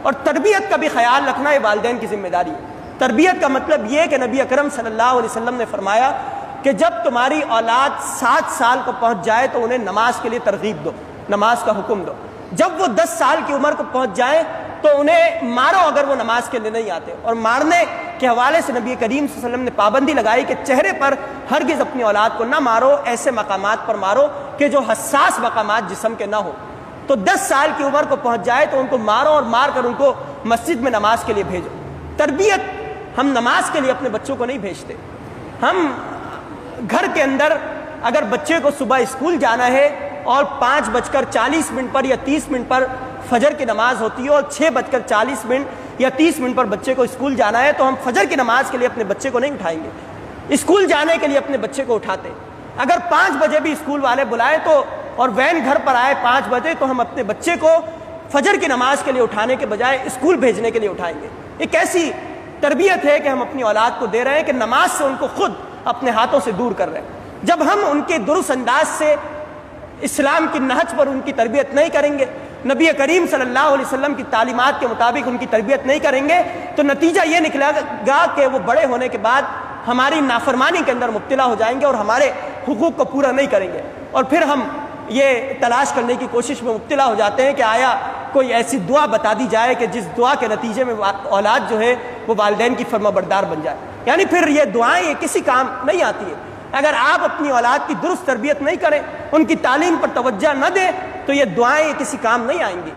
اور تربیت کا بھی خیال رکھنا یہ والدین کی ذمہ داری ہے۔ تربیت کا مطلب یہ کہ نبی اکرم صلی اللہ علیہ وسلم نے فرمایا کہ جب تمہاری اولاد 7 سال کو پہنچ جائے تو انہیں نماز کے لیے ترغیب دو، نماز کا حکم دو۔ جب وہ 10 سال کی عمر کو پہنچ جائیں تو انہیں مارو اگر وہ نماز کے لیے نہیں آتے۔ اور مارنے کے حوالے سے نبی کریم صلی اللہ علیہ وسلم نے پابندی لگائی کہ چہرے پر ہرگز اپنی اولاد کو نہ مارو، ایسے مقامات پر مارو کہ جو حساس مقامات جسم کے نہ ہو۔ تو 10 سال کی عمر کو پہنچ جائے تو ان کو مارو اور مار کر ان کو مسجد میں نماز کے لیے بھیجو۔ تربیت ہم نماز کے لیے اپنے بچوں کو نہیں بھیجتے۔ ہم گھر کے اندر اگر بچے کو صبح اسکول جانا ہے اور 5:40 پر یا 30 پر فجر کی نماز ہوتی ہے اور 6:40 یا 30 پر بچے کو اسکول جانا ہے تو ہم فجر کی نماز کے لیے اپنے بچے کو نہیں اٹھائیں گے، اسکول جانے کے لیے اپنے بچے کو اٹھاتے۔ اگر 5 بجے بھی اسکول والے بلائیں تو اور وین گھر پر آئے 5 بجے تو ہم اپنے بچے کو فجر کی نماز کے لیے اٹھانے کے بجائے اسکول بھیجنے کے لیے اٹھائیں گے۔ ایک ایسی تربیت ہے کہ ہم اپنی اولاد کو دے رہے ہیں کہ نماز سے ان کو خود اپنے ہاتھوں سے دور کر رہے ہیں۔ جب ہم ان کے درست انداز سے اسلام کی نہج پر ان کی تربیت نہیں کریں گے، نبی کریم صلی اللہ علیہ وسلم کی تعلیمات کے مطابق ان کی تربیت نہیں کریں گے تو نتیجہ یہ نکلے گا کہ وہ بڑے ہونے کے بعد ہماری نافرمانی کے اندر مبتلا ہو جائیں گے اور ہمارے حقوق کو پورا نہیں کریں گے، اور پھر ہم یہ تلاش کرنے کی کوشش میں مبتلا ہو جاتے ہیں کہ آیا کوئی ایسی دعا بتا دی جائے کہ جس دعا کے نتیجے میں اولاد جو ہے وہ والدین کی فرما بردار بن جائے۔ یعنی پھر یہ دعائیں یہ کسی کام نہیں آتی ہے۔ اگر آپ اپنی اولاد کی درست تربیت نہیں کریں، ان کی تعلیم پر توجہ نہ دیں تو یہ دعائیں کسی کام نہیں آئیں گی۔